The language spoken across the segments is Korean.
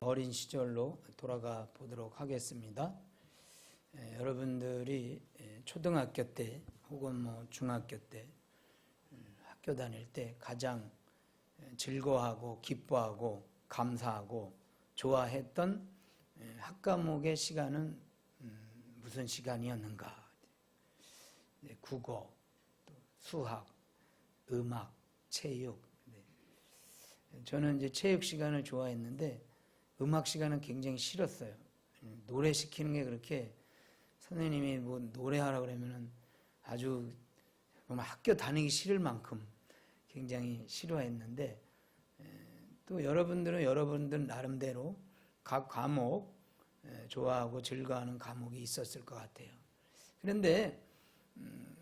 어린 시절로 돌아가 보도록 하겠습니다. 여러분들이 초등학교 때 혹은 중학교 때 학교 다닐 때 가장 즐거워하고 기뻐하고 감사하고 좋아했던 학과목의 시간은 무슨 시간이었는가? 국어, 수학, 음악, 체육. 저는 이제 체육 시간을 좋아했는데 음악 시간은 굉장히 싫었어요. 노래 시키는 게 그렇게 선생님이 노래하라 그러면은 아주 학교 다니기 싫을 만큼 굉장히 싫어했는데, 또 여러분들은 여러분들 나름대로 각 과목 좋아하고 즐거워하는 과목이 있었을 것 같아요. 그런데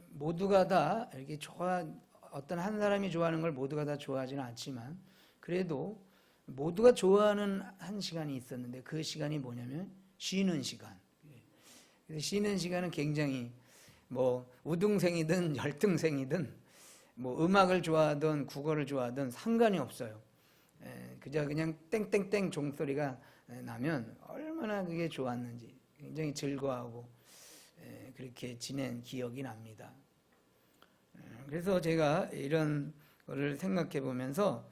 모두가 다 이렇게 어떤 한 사람이 좋아하는 걸 모두가 다 좋아하지는 않지만 그래도 모두가 좋아하는 한 시간이 있었는데 그 시간이 뭐냐면 쉬는 시간. 쉬는 시간은 굉장히 우등생이든 열등생이든 음악을 좋아하든 국어를 좋아하든 상관이 없어요. 그냥 땡땡땡 종소리가 나면 얼마나 그게 좋았는지 굉장히 즐거워하고 그렇게 지낸 기억이 납니다. 그래서 제가 이런 거를 생각해 보면서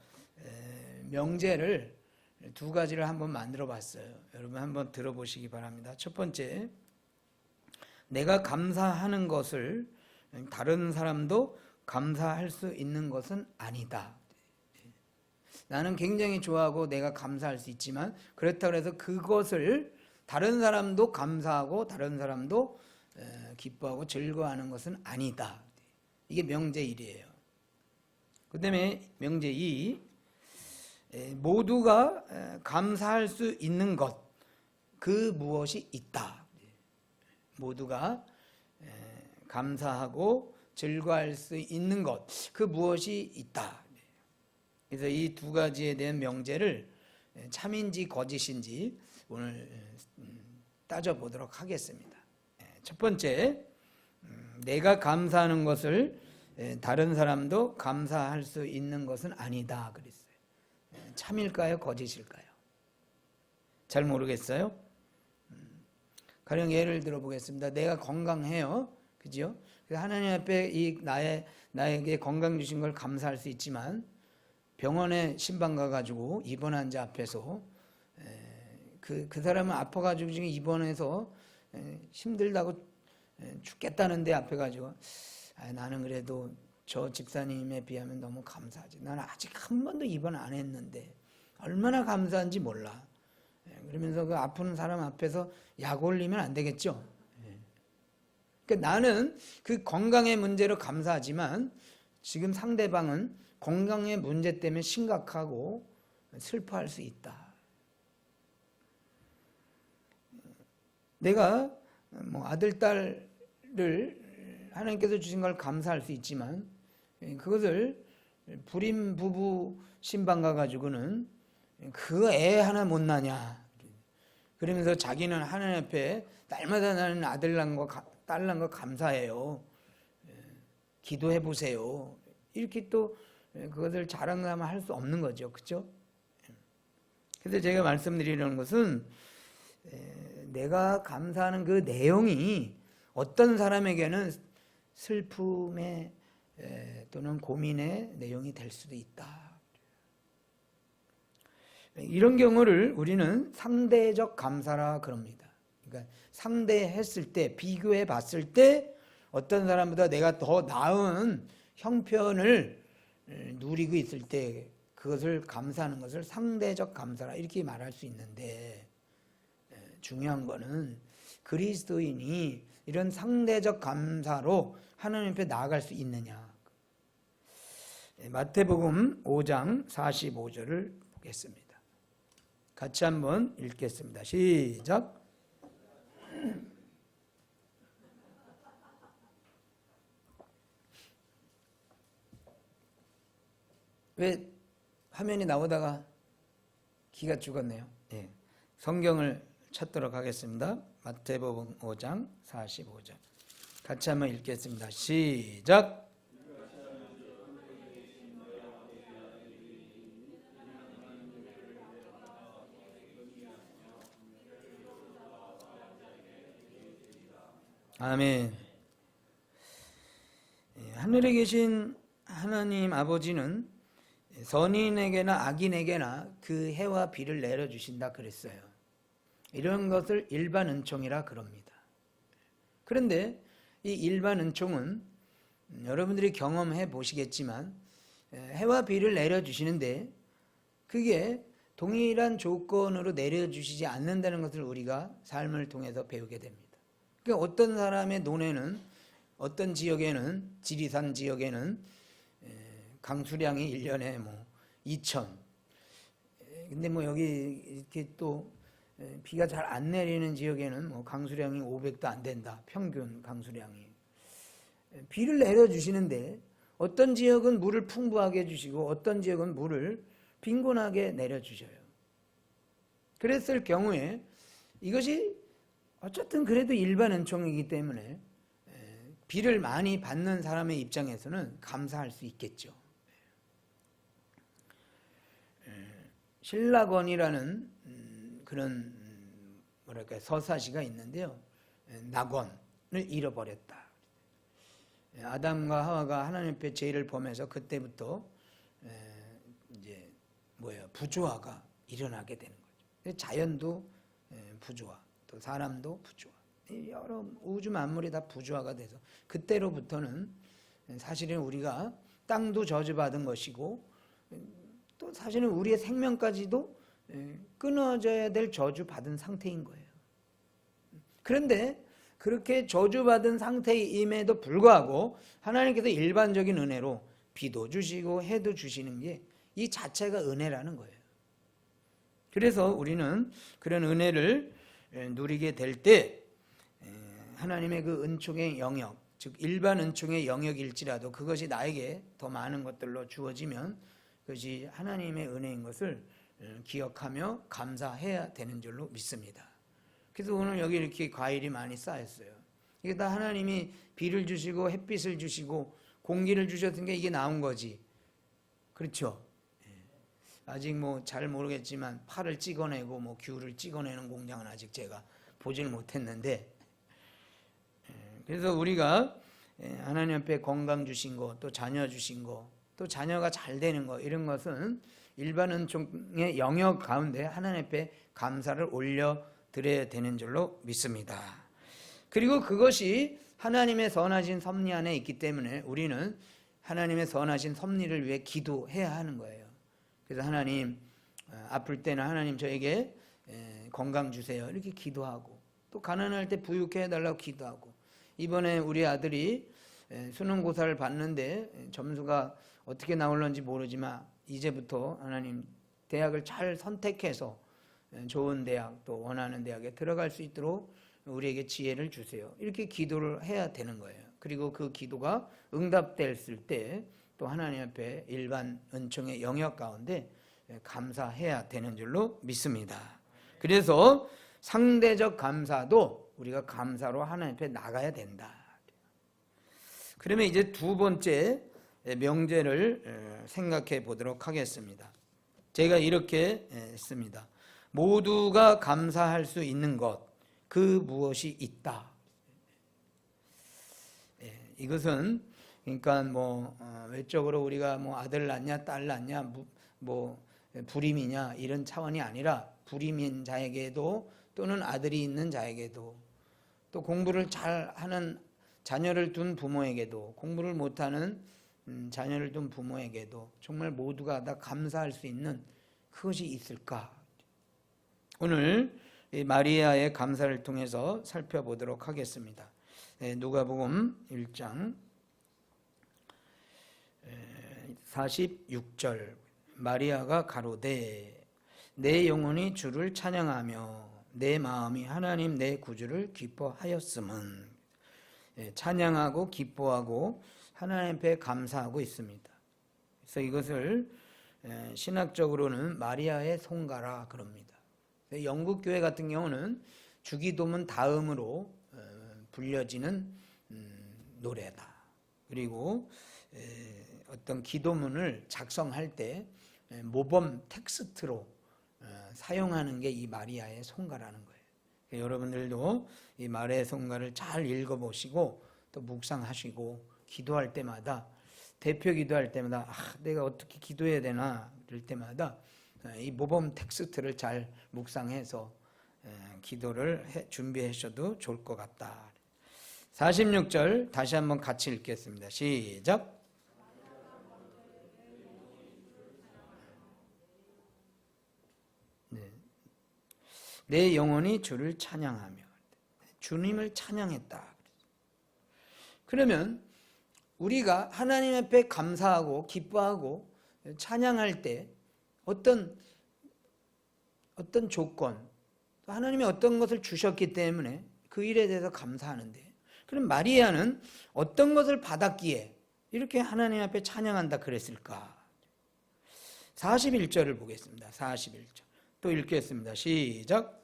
명제를 두 가지를 한번 만들어 봤어요. 여러분 한번 들어보시기 바랍니다. 첫 번째, 내가 감사하는 것을 다른 사람도 감사할 수 있는 것은 아니다. 나는 굉장히 좋아하고 내가 감사할 수 있지만 그렇다고 해서 그것을 다른 사람도 감사하고 다른 사람도 기뻐하고 즐거워하는 것은 아니다. 이게 명제 1이에요. 그 다음에 명제 2, 모두가 감사할 수 있는 것, 그 무엇이 있다. 모두가 감사하고 즐거워할 수 있는 것, 그 무엇이 있다. 그래서 이 두 가지에 대한 명제를 참인지 거짓인지 오늘 따져보도록 하겠습니다. 첫 번째, 내가 감사하는 것을 다른 사람도 감사할 수 있는 것은 아니다 그랬어요. 참일까요? 거짓일까요? 잘 모르겠어요. 가령 예를 들어 보겠습니다. 내가 건강해요. 그죠? 하나님 앞에 나에게 건강 주신 걸 감사할 수 있지만 병원에 신방 가가지고 입원 환자 앞에서 그 사람은 아파가지고 지금 입원해서 힘들다고 죽겠다는데 앞에 가지고 나는 그래도 저 집사님에 비하면 너무 감사하지. 나는 아직 한 번도 입원 안 했는데 얼마나 감사한지 몰라. 그러면서 그 아픈 사람 앞에서 약 올리면 안 되겠죠. 그러니까 나는 그 건강의 문제로 감사하지만 지금 상대방은 건강의 문제 때문에 심각하고 슬퍼할 수 있다. 내가 아들, 딸을 하나님께서 주신 걸 감사할 수 있지만 그것을 불임 부부 신방 가가지고는 그 애 하나 못 나냐 그러면서 자기는 하나님 앞에 날마다 나는 아들 난 거 딸 난 거 감사해요. 기도해 보세요. 이렇게 또 그것을 자랑하면 할 수 없는 거죠. 그렇죠? 그래서 제가 말씀드리려는 것은 내가 감사하는 그 내용이 어떤 사람에게는 슬픔의 또는 고민의 내용이 될 수도 있다. 이런 경우를 우리는 상대적 감사라 그럽니다. 그러니까 상대했을 때, 비교해 봤을 때 어떤 사람보다 내가 더 나은 형편을 누리고 있을 때 그것을 감사하는 것을 상대적 감사라 이렇게 말할 수 있는데, 중요한 거는 그리스도인이 이런 상대적 감사로 하나님 앞에 나아갈 수 있느냐. 마태복음 5장 45절을 보겠습니다. 같이 한번 읽겠습니다. 시작. 왜 화면이 나오다가 기가 죽었네요. 네. 성경을 찾도록 하겠습니다. 마태복음 5장 45절. 같이 한번 읽겠습니다. 시작. 아멘. 하늘에 계신 하나님 아버지는 선인에게나 악인에게나 그 해와 비를 내려주신다 그랬어요. 이런 것을 일반 은총이라 그럽니다. 그런데 이 일반 은총은 여러분들이 경험해 보시겠지만 해와 비를 내려주시는데 그게 동일한 조건으로 내려주시지 않는다는 것을 우리가 삶을 통해서 배우게 됩니다. 그러니까 어떤 사람의 논에는 어떤 지역에는 지리산 지역에는 강수량이 1년에 뭐 2천 근데 뭐 여기 이렇게 또 비가 잘 안 내리는 지역에는 뭐 강수량이 500도 안 된다. 평균 강수량이. 비를 내려주시는데 어떤 지역은 물을 풍부하게 주시고 어떤 지역은 물을 빈곤하게 내려주셔요. 그랬을 경우에 이것이 어쨌든 그래도 일반 은총이기 때문에 비를 많이 받는 사람의 입장에서는 감사할 수 있겠죠. 신라권이라는 그런 뭐랄까 서사시가 있는데요. 낙원을 잃어버렸다. 아담과 하와가 하나님 앞에 죄를 범해서 그때부터 이제 부조화가 일어나게 되는 거죠. 자연도 부조화, 또 사람도 부조화. 여러 우주 만물이 다 부조화가 돼서 그때로부터는 사실은 우리가 땅도 저주받은 것이고 또 사실은 우리의 생명까지도 끊어져야 될 저주받은 상태인 거예요. 그런데 그렇게 저주받은 상태임에도 불구하고 하나님께서 일반적인 은혜로 비도 주시고 해도 주시는 게 이 자체가 은혜라는 거예요. 그래서 우리는 그런 은혜를 누리게 될 때 하나님의 그 은총의 영역, 즉 일반 은총의 영역일지라도 그것이 나에게 더 많은 것들로 주어지면 그것이 하나님의 은혜인 것을 기억하며 감사해야 되는 줄로 믿습니다. 그래서 오늘 여기 이렇게 과일이 많이 쌓였어요. 이게 다 하나님이 비를 주시고 햇빛을 주시고 공기를 주셨으니까 이게 나온 거지. 그렇죠? 아직 뭐 잘 모르겠지만 파를 찍어내고 뭐 귤을 찍어내는 공장은 아직 제가 보지를 못했는데, 그래서 우리가 하나님 앞에 건강 주신 거, 또 자녀 주신 거, 또 자녀가 잘 되는 거, 이런 것은 일반 은총의 영역 가운데 하나님 앞에 감사를 올려 드려야 되는 줄로 믿습니다. 그리고 그것이 하나님의 선하신 섭리 안에 있기 때문에 우리는 하나님의 선하신 섭리를 위해 기도해야 하는 거예요. 그래서 하나님 아플 때는 하나님 저에게 건강 주세요 이렇게 기도하고, 또 가난할 때 부유케 해달라고 기도하고, 이번에 우리 아들이 수능고사를 봤는데 점수가 어떻게 나올는지 모르지만 이제부터 하나님 대학을 잘 선택해서 좋은 대학, 또 원하는 대학에 들어갈 수 있도록 우리에게 지혜를 주세요 이렇게 기도를 해야 되는 거예요. 그리고 그 기도가 응답됐을 때 또 하나님 앞에 일반 은총의 영역 가운데 감사해야 되는 줄로 믿습니다. 그래서 상대적 감사도 우리가 감사로 하나님 앞에 나가야 된다. 그러면 이제 두 번째 명제를 생각해 보도록 하겠습니다. 제가 이렇게 했습니다. 모두가 감사할 수 있는 것, 그 무엇이 있다. 이것은 그러니까 외적으로 우리가 아들 낳냐 딸 낳냐 불임이냐 이런 차원이 아니라 불임인 자에게도 또는 아들이 있는 자에게도, 또 공부를 잘하는 자녀를 둔 부모에게도, 공부를 못하는 자녀를 둔 부모에게도 정말 모두가 다 감사할 수 있는 그것이 있을까? 오늘 마리아의 감사를 통해서 살펴보도록 하겠습니다. 누가복음 1장 46절 마리아가 가로되 내 영혼이 주를 찬양하며 내 마음이 하나님 내 구주를 기뻐하였음은, 찬양하고 기뻐하고 하나님 앞에 감사하고 있습니다. 그래서 이것을 신학적으로는 마리아의 송가라 그럽니다. 영국 교회 같은 경우는 주기도문 다음으로 불려지는 노래다. 그리고 어떤 기도문을 작성할 때 모범 텍스트로 사용하는 게 이 마리아의 송가라는 거예요. 여러분들도 이 말의 성가를 잘 읽어보시고 또 묵상하시고 기도할 때마다 대표 기도할 때마다 내가 어떻게 기도해야 되나 그럴 때마다 이 모범 텍스트를 잘 묵상해서 기도를 준비하셔도 좋을 것 같다. 46절 다시 한번 같이 읽겠습니다. 시작. 내 영혼이 주를 찬양하며. 주님을 찬양했다. 그러면 우리가 하나님 앞에 감사하고 기뻐하고 찬양할 때 어떤 조건, 하나님이 어떤 것을 주셨기 때문에 그 일에 대해서 감사하는데, 그럼 마리아는 어떤 것을 받았기에 이렇게 하나님 앞에 찬양한다 그랬을까? 41절을 보겠습니다. 41절 또 읽겠습니다. 시작.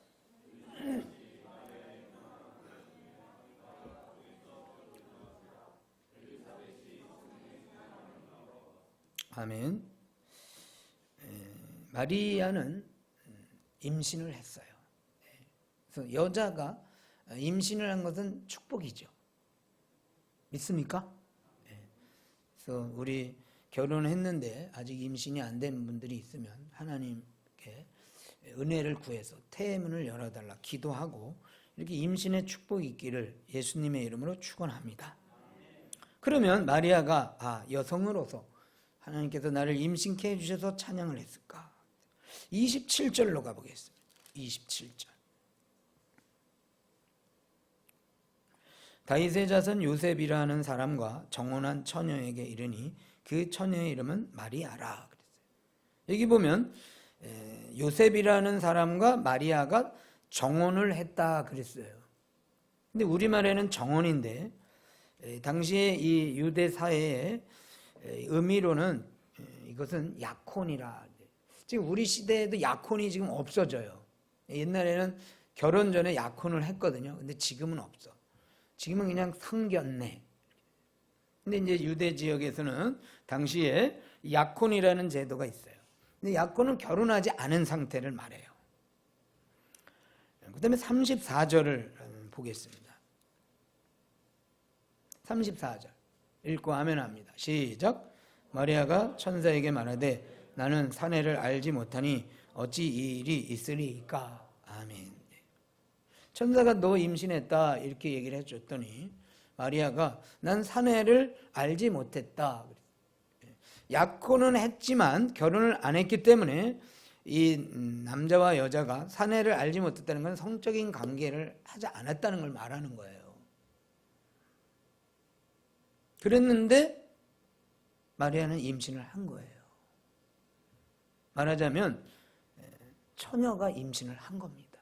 아멘. 마리아는 임신을 했어요. 그래서 여자가 임신을 한 것은 축복이죠. 믿습니까? 그래서 우리 결혼했는데 아직 임신이 안 된 분들이 있으면 하나님께 은혜를 구해서 태문을 열어달라 기도하고 이렇게 임신의 축복이 있기를 예수님의 이름으로 축원합니다. 그러면 마리아가 여성으로서 하나님께서 나를 임신케 해주셔서 찬양을 했을까? 27절로 가보겠습니다. 27절. 다윗의 자손 요셉이라는 사람과 정혼한 처녀에게 이르니 그 처녀의 이름은 마리아라 그랬어요. 여기 보면 요셉이라는 사람과 마리아가 정혼을 했다 그랬어요. 근데 우리말에는 정혼인데 당시에 이 유대 사회의 의미로는 이것은 약혼이라. 지금 우리 시대에도 약혼이 지금 없어져요. 옛날에는 결혼 전에 약혼을 했거든요. 근데 지금은 없어. 지금은 그냥 상견례. 근데 이제 유대 지역에서는 당시에 약혼이라는 제도가 있어요. 근데 약혼은 결혼하지 않은 상태를 말해요. 그 다음에 34절을 보겠습니다. 34절 읽고 하면 합니다. 시작. 마리아가 천사에게 말하되 나는 사내를 알지 못하니 어찌 이 일이 있으리까. 아멘. 천사가 너 임신했다 이렇게 얘기를 해줬더니 마리아가 난 사내를 알지 못했다. 약혼은 했지만 결혼을 안 했기 때문에 이 남자와 여자가 사내를 알지 못했다는 건 성적인 관계를 하지 않았다는 걸 말하는 거예요. 그랬는데 마리아는 임신을 한 거예요. 말하자면 처녀가 임신을 한 겁니다.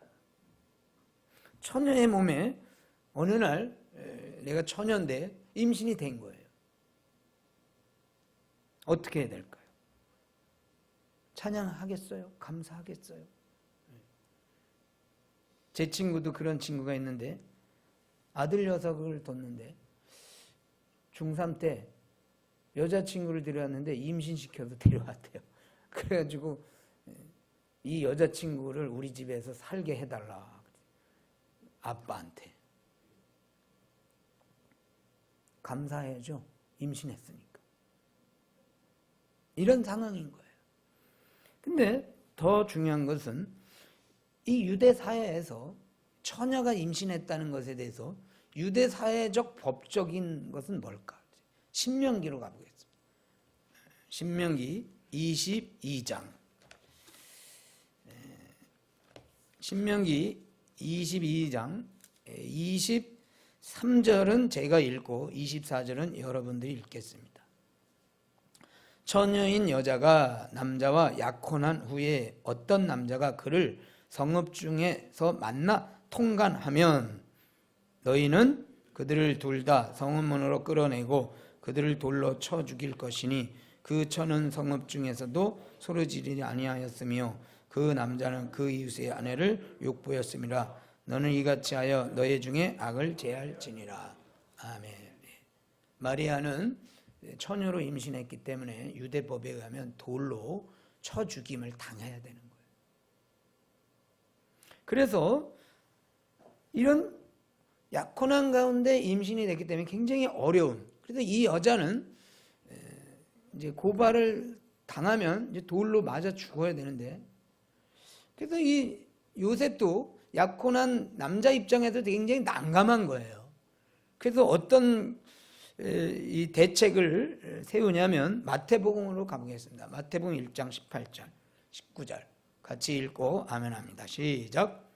처녀의 몸에 어느 날 내가 처녀인데 임신이 된 거예요. 어떻게 해야 될까요? 찬양하겠어요? 감사하겠어요? 제 친구도 그런 친구가 있는데 아들 녀석을 뒀는데 중3 때 여자친구를 데려왔는데 임신시켜서 데려왔대요. 그래가지고 이 여자친구를 우리 집에서 살게 해달라. 아빠한테. 감사해야죠. 임신했으니까. 이런 상황인 거예요. 근데 더 중요한 것은 이 유대 사회에서 처녀가 임신했다는 것에 대해서 유대 사회적 법적인 것은 뭘까? 신명기로 가보겠습니다. 신명기 22장. 신명기 22장 23절은 제가 읽고 24절은 여러분들이 읽겠습니다. 처녀인 여자가 남자와 약혼한 후에 어떤 남자가 그를 성읍 중에서 만나 통간하면 너희는 그들을 둘 다 성읍문으로 끌어내고 그들을 돌로 쳐 죽일 것이니 그 처는 성읍 중에서도 소리지르지 아니하였으며 그 남자는 그 이웃의 아내를 욕보였음이라. 너는 이같이 하여 너희 중에 악을 제할지니라. 아멘. 마리아는 처녀로 임신했기 때문에 유대법에 의하면 돌로 쳐 죽임을 당해야 되는 거예요. 그래서 이런 약혼한 가운데 임신이 됐기 때문에 굉장히 어려운. 그래서 이 여자는 이제 고발을 당하면 이제 돌로 맞아 죽어야 되는데, 그래서 이 요셉도 약혼한 남자 입장에서 굉장히 난감한 거예요. 그래서 어떤 이 대책을 세우냐면 마태복음으로 가보겠습니다. 마태복음 1장 18절, 19절 같이 읽고 아멘합니다. 시작.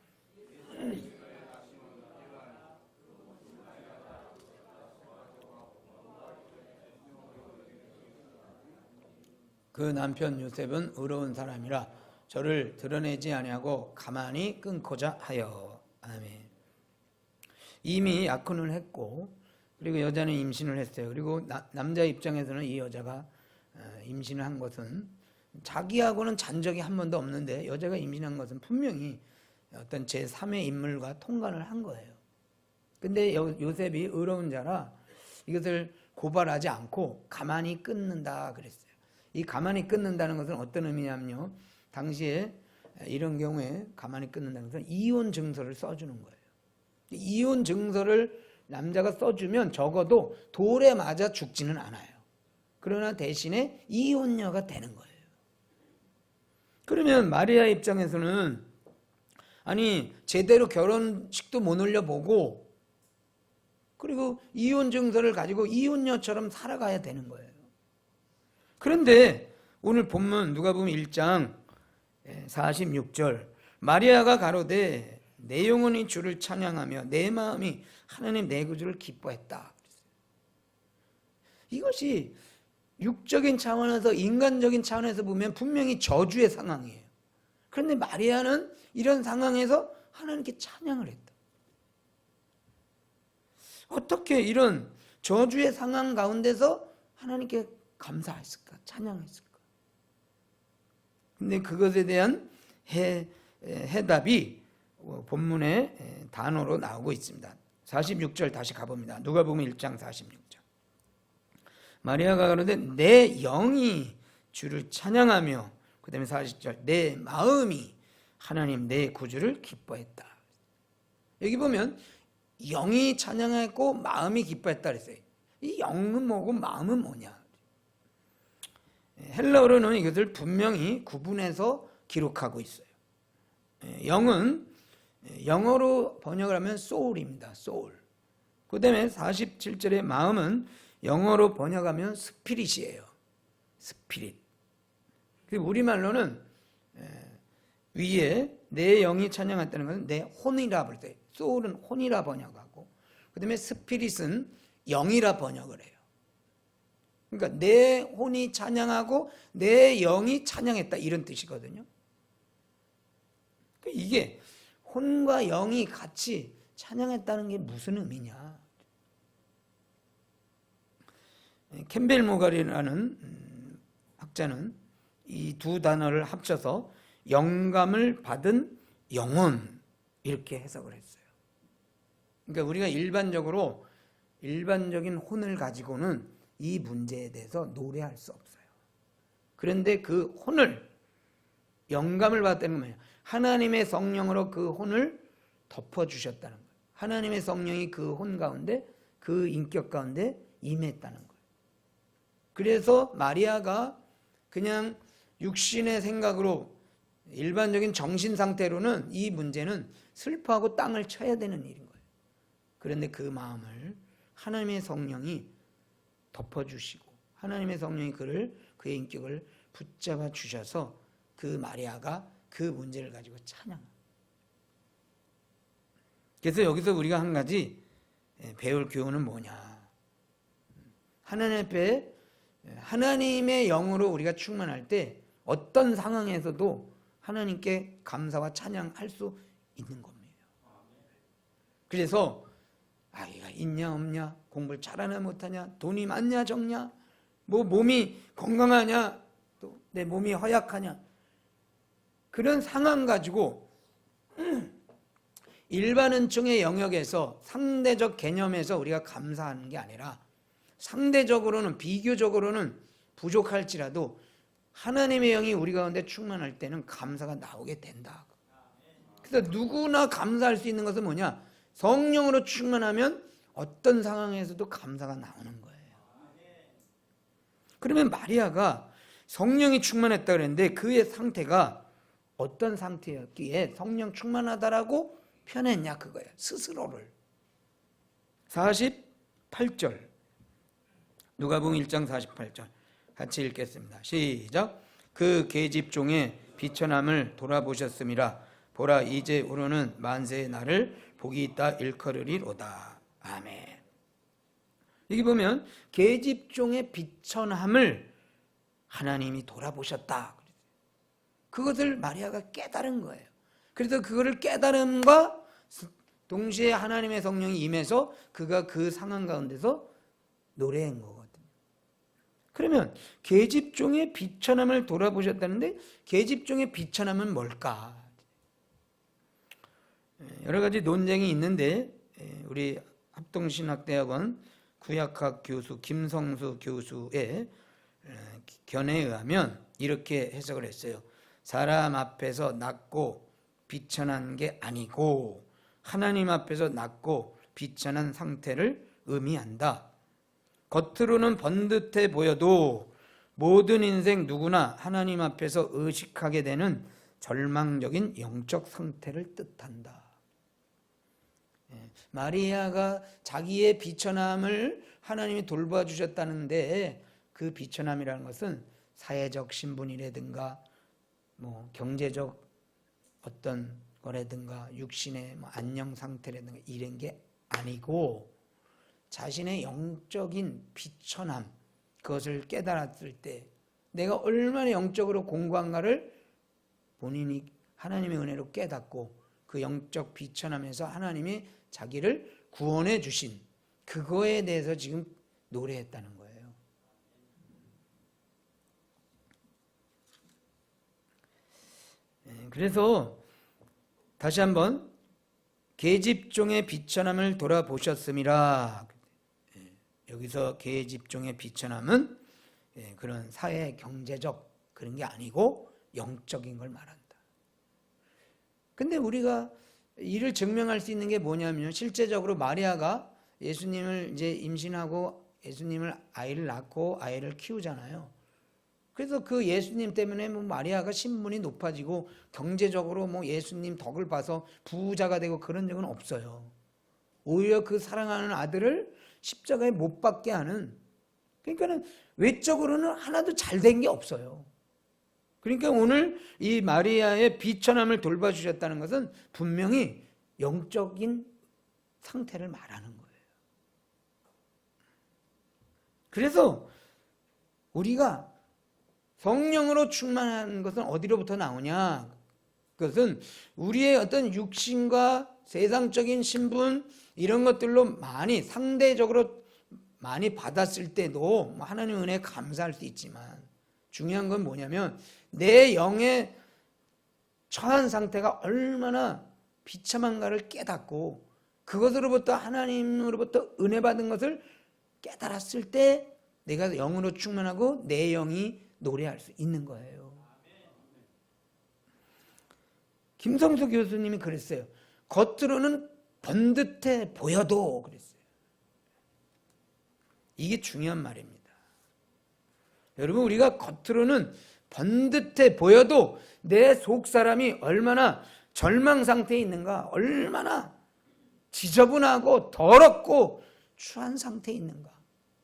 그 남편 요셉은 의로운 사람이라 저를 드러내지 아니하고 가만히 끊고자 하여. 아멘. 이미 약혼을 했고, 그리고 여자는 임신을 했어요. 그리고 남자 입장에서는 이 여자가 임신을 한 것은 자기하고는 잔 적이 한 번도 없는데 여자가 임신한 것은 분명히 어떤 제3의 인물과 통관을 한 거예요. 근데 요셉이 의로운 자라 이것을 고발하지 않고 가만히 끊는다 그랬어요. 이 가만히 끊는다는 것은 어떤 의미냐면요, 당시에 이런 경우에 가만히 끊는다는 것은 이혼 증서를 써주는 거예요. 이혼 증서를 남자가 써주면 적어도 돌에 맞아 죽지는 않아요. 그러나 대신에 이혼녀가 되는 거예요. 그러면 마리아 입장에서는 아니 제대로 결혼식도 못 올려보고 그리고 이혼 증서를 가지고 이혼녀처럼 살아가야 되는 거예요. 그런데 오늘 본문 누가복음 1장 46절, 마리아가 가로되 내 영혼이 주를 찬양하며 내 마음이 하나님 내 구주를 기뻐했다. 이것이 육적인 차원에서, 인간적인 차원에서 보면 분명히 저주의 상황이에요. 그런데 마리아는 이런 상황에서 하나님께 찬양을 했다. 어떻게 이런 저주의 상황 가운데서 하나님께 감사했을까? 찬양했을까? 근데 그것에 대한 해답이 본문의 단어로 나오고 있습니다. 46절 다시 가봅니다. 누가복음 1장 46절. 마리아가 가로되 내 영이 주를 찬양하며, 그 다음에 40절 내 마음이 하나님 내 구주를 기뻐했다. 여기 보면 영이 찬양했고 마음이 기뻐했다 그랬어요. 이 영은 뭐고 마음은 뭐냐? 헬라어로는 이것을 분명히 구분해서 기록하고 있어요. 영은 영어로 번역을 하면 soul입니다. soul. 그 다음에 47절의 마음은 영어로 번역하면 스피릿이에요. 스피릿. 우리말로는 위에 내 영이 찬양했다는 것은 내 혼이라 부를 때, soul은 혼이라 번역하고, 그 다음에 스피릿은 영이라 번역을 해요. 그러니까 내 혼이 찬양하고 내 영이 찬양했다, 이런 뜻이거든요. 이게 혼과 영이 같이 찬양했다는 게 무슨 의미냐? 캠벨 모가리라는 학자는 이 두 단어를 합쳐서 영감을 받은 영혼, 이렇게 해석을 했어요. 그러니까 우리가 일반적인 혼을 가지고는 이 문제에 대해서 노래할 수 없어요. 그런데 그 혼을, 영감을 받았다는 건 뭐예요? 하나님의 성령으로 그 혼을 덮어주셨다는 거예요. 하나님의 성령이 그 혼 가운데, 그 인격 가운데 임했다는 거예요. 그래서 마리아가 그냥 육신의 생각으로, 일반적인 정신 상태로는 이 문제는 슬퍼하고 땅을 쳐야 되는 일인 거예요. 그런데 그 마음을 하나님의 성령이 덮어주시고 하나님의 성령이 그의 인격을 붙잡아 주셔서 그 마리아가 그 문제를 가지고 찬양합니다. 그래서 여기서 우리가 한 가지 배울 교훈은 뭐냐? 하나님 앞에 하나님의 영으로 우리가 충만할 때 어떤 상황에서도 하나님께 감사와 찬양할 수 있는 겁니다. 그래서 아이가 있냐 없냐, 공부를 잘하냐 못하냐, 돈이 많냐 적냐, 뭐 몸이 건강하냐, 또 내 몸이 허약하냐, 그런 상황 가지고 일반은총의 영역에서 상대적 개념에서 우리가 감사하는 게 아니라 상대적으로는, 비교적으로는 부족할지라도 하나님의 영이 우리 가운데 충만할 때는 감사가 나오게 된다. 그래서 누구나 감사할 수 있는 것은 뭐냐? 성령으로 충만하면 어떤 상황에서도 감사가 나오는 거예요. 그러면 마리아가 성령이 충만했다 그랬는데 그의 상태가 어떤 상태였기에 성령 충만하다라고 표현했냐 그거예요. 스스로를. 48절 누가복음 1장 48절 같이 읽겠습니다. 시작. 그 계집종의 비천함을 돌아보셨음이라. 보라 이제 우러는 만세의 날을 복이 있다 일컬으리로다. 아멘. 여기 보면 계집종의 비천함을 하나님이 돌아보셨다. 그것을 마리아가 깨달은 거예요. 그래서 그거를 깨달음과 동시에 하나님의 성령이 임해서 그가 그 상황 가운데서 노래한 거거든요. 그러면 계집종의 비천함을 돌아보셨다는데 계집종의 비천함은 뭘까? 여러 가지 논쟁이 있는데 우리 합동신학대학원 구약학 교수 김성수 교수의 견해에 의하면 이렇게 해석을 했어요. 사람 앞에서 낮고 비천한 게 아니고 하나님 앞에서 낮고 비천한 상태를 의미한다. 겉으로는 번듯해 보여도 모든 인생 누구나 하나님 앞에서 의식하게 되는 절망적인 영적 상태를 뜻한다. 마리아가 자기의 비천함을 하나님이 돌봐주셨다는데 그 비천함이라는 것은 사회적 신분이라든가 경제적 어떤 거라든가 육신의 안녕 상태라든가 이런 게 아니고 자신의 영적인 비천함 그것을 깨달았을 때 내가 얼마나 영적으로 공고한가를 본인이 하나님의 은혜로 깨닫고 그 영적 비천함에서 하나님이 자기를 구원해 주신 그거에 대해서 지금 노래했다는 거예요. 그래서 다시 한번 계집종의 비천함을 돌아보셨음이라. 여기서 계집종의 비천함은 그런 사회 경제적 그런 게 아니고 영적인 걸 말한다. 근데 우리가 이를 증명할 수 있는 게 뭐냐면 실제적으로 마리아가 예수님을 이제 임신하고 예수님을 아이를 낳고 아이를 키우잖아요. 그래서 그 예수님 때문에 마리아가 신분이 높아지고 경제적으로 예수님 덕을 봐서 부자가 되고 그런 적은 없어요. 오히려 그 사랑하는 아들을 십자가에 못 박게 하는, 그러니까는 외적으로는 하나도 잘 된 게 없어요. 그러니까 오늘 이 마리아의 비천함을 돌봐주셨다는 것은 분명히 영적인 상태를 말하는 거예요. 그래서 우리가 성령으로 충만한 것은 어디로부터 나오냐? 그것은 우리의 어떤 육신과 세상적인 신분 이런 것들로 많이 상대적으로 많이 받았을 때도 하나님 은혜에 감사할 수 있지만 중요한 건 뭐냐면 내 영의 처한 상태가 얼마나 비참한가를 깨닫고 그것으로부터 하나님으로부터 은혜 받은 것을 깨달았을 때 내가 영으로 충만하고 내 영이 노래할 수 있는 거예요. 김성수 교수님이 그랬어요. 겉으로는 번듯해 보여도 그랬어요. 이게 중요한 말입니다. 여러분 우리가 겉으로는 번듯해 보여도 내 속 사람이 얼마나 절망 상태에 있는가, 얼마나 지저분하고 더럽고 추한 상태에 있는가,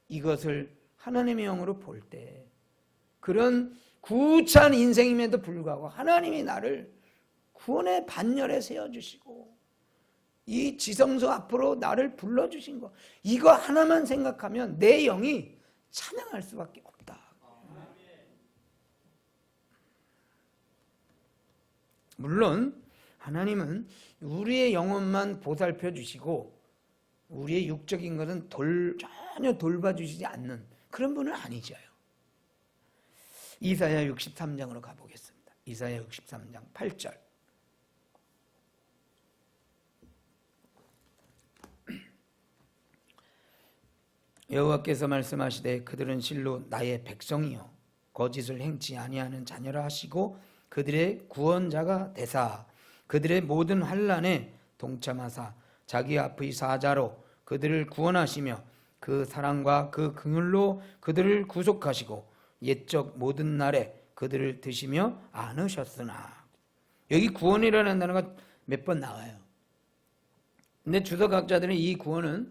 이것을 하나님의 영으로 볼 때 그런 구차한 인생임에도 불구하고 하나님이 나를 구원의 반열에 세워주시고 이 지성소 앞으로 나를 불러주신 거, 이거 하나만 생각하면 내 영이 찬양할 수밖에 없다. 물론 하나님은 우리의 영혼만 보살펴 주시고 우리의 육적인 것은 전혀 돌봐주시지 않는 그런 분은 아니죠. 이사야 63장으로 가보겠습니다. 이사야 63장 8절. 여호와께서 말씀하시되 그들은 실로 나의 백성이요 거짓을 행치 아니하는 자녀라 하시고 그들의 구원자가 되사 그들의 모든 환난에 동참하사 자기 앞의 사자로 그들을 구원하시며 그 사랑과 그 긍휼로 그들을 구속하시고 옛적 모든 날에 그들을 드시며 안으셨으나. 여기 구원이라는 단어가 몇 번 나와요. 근데 주석학자들은 이 구원은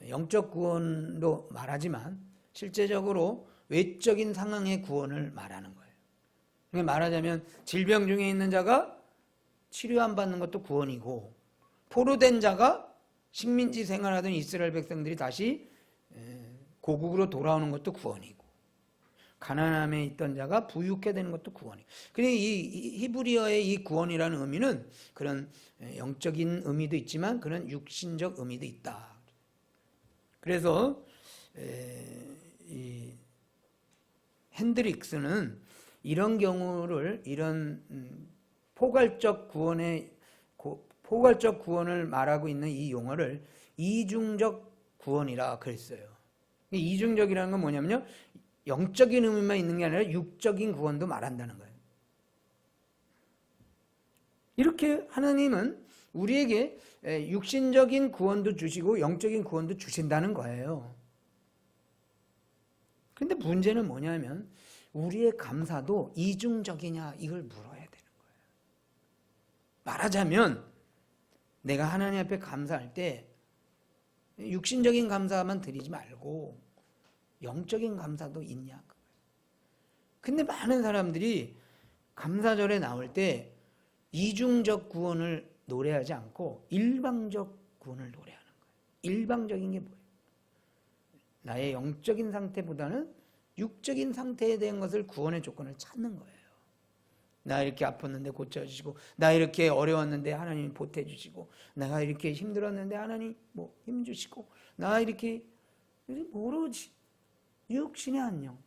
영적 구원도 말하지만 실제적으로 외적인 상황의 구원을 말하는 거예요. 그러니까 말하자면 질병 중에 있는 자가 치료 안 받는 것도 구원이고, 포로된 자가 식민지 생활하던 이스라엘 백성들이 다시 고국으로 돌아오는 것도 구원이고, 가난함에 있던 자가 부유케 되는 것도 구원이고. 그러니까 이 히브리어의 이 구원이라는 의미는 그런 영적인 의미도 있지만 그런 육신적 의미도 있다. 그래서 이 핸드릭스는 이런 경우를, 이런 포괄적 구원을 말하고 있는 이 용어를 이중적 구원이라 그랬어요. 이중적이라는 건 뭐냐면요, 영적인 의미만 있는 게 아니라 육적인 구원도 말한다는 거예요. 이렇게 하나님은 우리에게 육신적인 구원도 주시고 영적인 구원도 주신다는 거예요. 그런데 문제는 뭐냐면 우리의 감사도 이중적이냐, 이걸 물어야 되는 거예요. 말하자면 내가 하나님 앞에 감사할 때 육신적인 감사만 드리지 말고 영적인 감사도 있냐. 근데 많은 사람들이 감사절에 나올 때 이중적 구원을 노래하지 않고 일방적 구원을 노래하는 거예요. 일방적인 게 뭐예요? 나의 영적인 상태보다는 육적인 상태에 대한 것을 구원의 조건을 찾는 거예요. 나 이렇게 아팠는데 고쳐주시고, 나 이렇게 어려웠는데 하나님이 보태주시고, 내가 이렇게 힘들었는데 하나님 힘주시고, 나 이렇게 모르지. 육신의 안녕,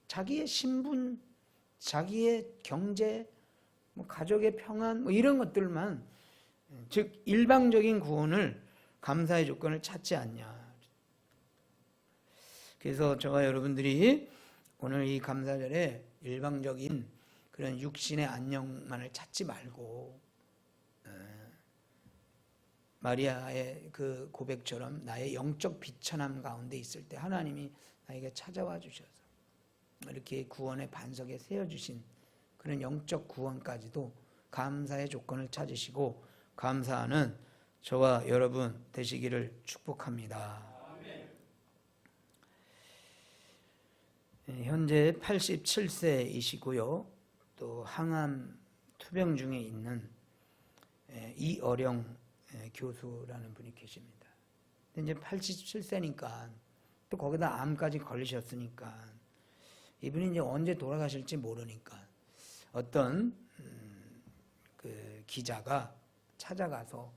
자기의 신분, 자기의 경제, 가족의 평안, 이런 것들만, 즉 일방적인 구원을, 감사의 조건을 찾지 않냐. 그래서 저와 여러분들이 오늘 이 감사절에 일방적인 그런 육신의 안녕만을 찾지 말고, 마리아의 그 고백처럼 나의 영적 비천함 가운데 있을 때 하나님이 나에게 찾아와 주셔서 이렇게 구원의 반석에 세워주신 그런 영적 구원까지도 감사의 조건을 찾으시고 감사하는 저와 여러분 되시기를 축복합니다. 현재 87세이시고요. 또 항암 투병 중에 있는 이어령 교수라는 분이 계십니다. 근데 이제 87세니까 또 거기다 암까지 걸리셨으니까 이분이 이제 언제 돌아가실지 모르니까 어떤 그 기자가 찾아가서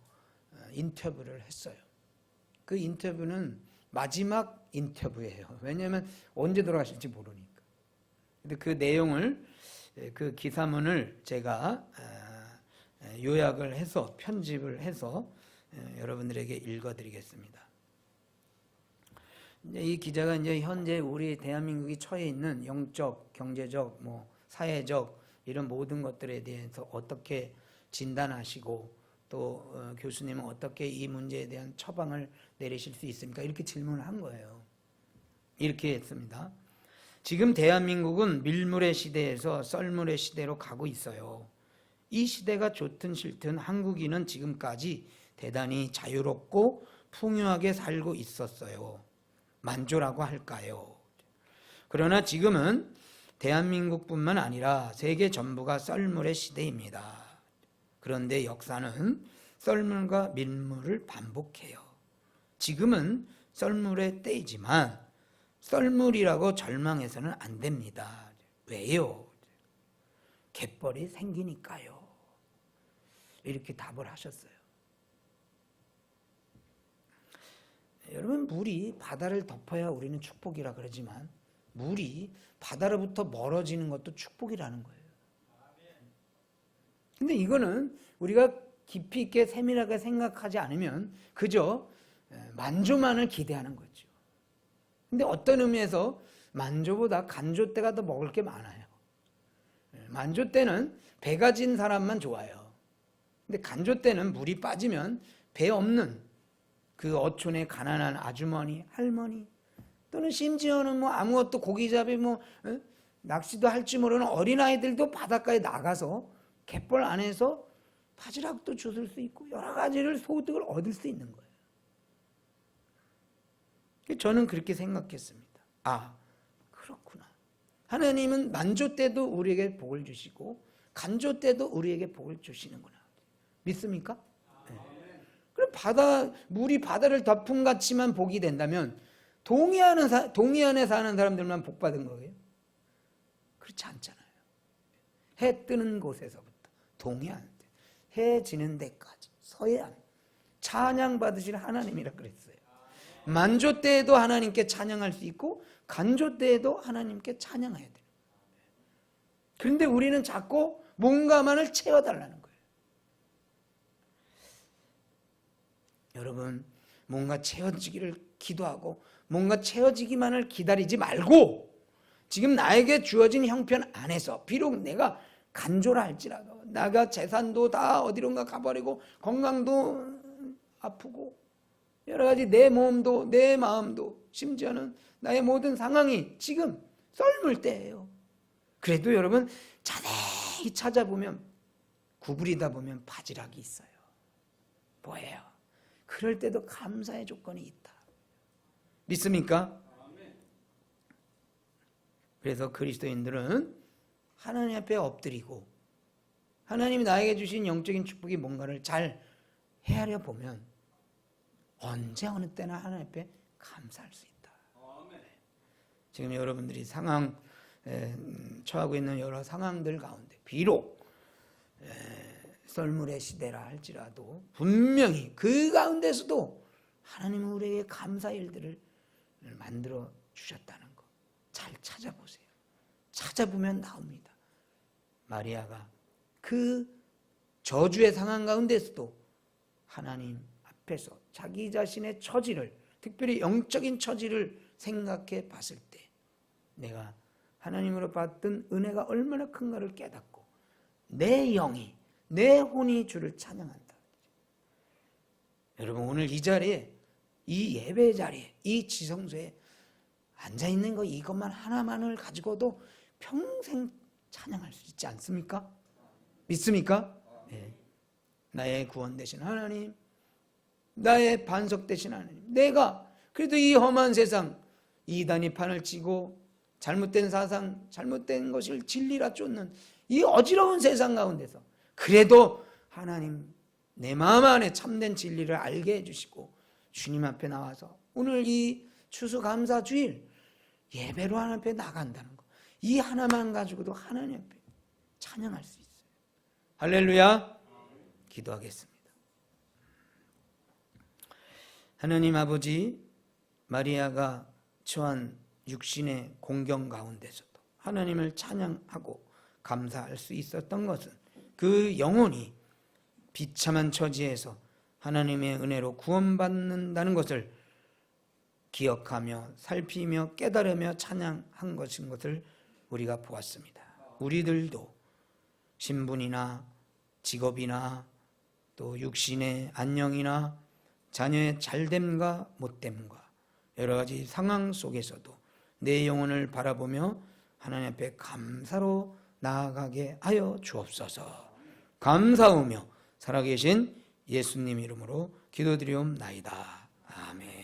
인터뷰를 했어요. 그 인터뷰는 마지막 인터뷰예요. 왜냐하면 언제 돌아가실지 모르니까. 근데 그 내용을, 그 기사문을 제가 요약을 해서 편집을 해서 여러분들에게 읽어드리겠습니다. 이 기자가 이제 현재 우리 대한민국이 처해 있는 영적, 경제적, 사회적 이런 모든 것들에 대해서 어떻게 진단하시고 또 교수님은 어떻게 이 문제에 대한 처방을 내리실 수 있습니까? 이렇게 질문을 한 거예요. 이렇게 했습니다. 지금 대한민국은 밀물의 시대에서 썰물의 시대로 가고 있어요. 이 시대가 좋든 싫든 한국인은 지금까지 대단히 자유롭고 풍요하게 살고 있었어요. 만조라고 할까요? 그러나 지금은 대한민국뿐만 아니라 세계 전부가 썰물의 시대입니다. 그런데 역사는 썰물과 밀물을 반복해요. 지금은 썰물의 때이지만 썰물이라고 절망해서는 안 됩니다. 왜요? 갯벌이 생기니까요. 이렇게 답을 하셨어요. 여러분, 물이 바다를 덮어야 우리는 축복이라 그러지만 물이 바다로부터 멀어지는 것도 축복이라는 거예요. 근데 이거는 우리가 깊이 있게 세밀하게 생각하지 않으면 그저 만조만을 기대하는 거죠. 근데 어떤 의미에서 만조보다 간조 때가 더 먹을 게 많아요. 만조 때는 배가 진 사람만 좋아요. 근데 근데 간조 때는 물이 빠지면 배 없는 그 어촌의 가난한 아주머니, 할머니, 또는 심지어는 뭐 아무것도 고기잡이 낚시도 할 줄 모르는 어린아이들도 바닷가에 나가서 갯벌 안에서 바지락도 주실 수 있고 여러 가지를 소득을 얻을 수 있는 거예요. 저는 그렇게 생각했습니다. 아, 그렇구나. 하나님은 만조 때도 우리에게 복을 주시고 간조 때도 우리에게 복을 주시는구나. 믿습니까? 네. 그럼 물이 바다를 덮은 같이만 복이 된다면 동해안에 사는 사람들만 복 받은 거예요? 그렇지 않잖아요. 해 뜨는 곳에서부터 동해안, 해 지는 데까지 서해안 찬양 받으실 하나님이라 그랬어요. 만조 때에도 하나님께 찬양할 수 있고 간조 때에도 하나님께 찬양해야 돼요. 그런데 우리는 자꾸 뭔가만을 채워달라는 거예요. 여러분, 뭔가 채워지기를 기도하고 뭔가 채워지기만을 기다리지 말고 지금 나에게 주어진 형편 안에서 비록 내가 간조라 할지라도 내가 재산도 다 어디론가 가버리고 건강도 아프고 여러 가지 내 몸도 내 마음도 심지어는 나의 모든 상황이 지금 썰물 때예요. 그래도 여러분 자세히 찾아보면 구부리다 보면 바지락이 있어요. 뭐예요? 그럴 때도 감사의 조건이 있다. 믿습니까? 그래서 그리스도인들은 하나님 앞에 엎드리고 하나님이 나에게 주신 영적인 축복이 뭔가를 잘 헤아려 보면 언제 어느 때나 하나님 앞에 감사할 수 있다. 지금 여러분들이 처하고 있는 여러 상황들 가운데 비록 썰물의 시대라 할지라도 분명히 그 가운데서도 하나님은 우리에게 감사 일들을 만들어 주셨다는 거 잘 찾아보세요. 찾아보면 나옵니다. 마리아가 그 저주의 상황 가운데서도 하나님 앞에서 자기 자신의 처지를, 특별히 영적인 처지를 생각해 봤을 때 내가 하나님으로 받던 은혜가 얼마나 큰가를 깨닫고 내 영이, 내 혼이 주를 찬양한다. 여러분, 오늘 이 자리에, 이 예배 자리에, 이 지성소에 앉아있는 거 이것만 하나만을 가지고도 평생 찬양할 수 있지 않습니까? 믿습니까? 네. 나의 구원 되신 하나님, 나의 반석 되신 하나님, 내가 그래도 이 험한 세상, 이단이 판을 치고 잘못된 사상, 잘못된 것을 진리라 쫓는 이 어지러운 세상 가운데서 그래도 하나님 내 마음 안에 참된 진리를 알게 해주시고 주님 앞에 나와서 오늘 이 추수감사주일 예배로 하나님 앞에 나간다는 거, 이 하나만 가지고도 하나님 앞에 찬양할 수 있어요. 할렐루야. 기도하겠습니다. 하나님 아버지, 마리아가 처한 육신의 공경 가운데서도 하나님을 찬양하고 감사할 수 있었던 것은 그 영혼이 비참한 처지에서 하나님의 은혜로 구원받는다는 것을 기억하며 살피며 깨달으며 찬양한 것인 것을 우리가 보았습니다. 우리들도 신분이나 직업이나 또 육신의 안녕이나 자녀의 잘됨과 못됨과 여러 가지 상황 속에서도 내 영혼을 바라보며 하나님 앞에 감사로 나아가게 하여 주옵소서. 감사하며 살아계신 예수님 이름으로 기도드리옵나이다. 아멘.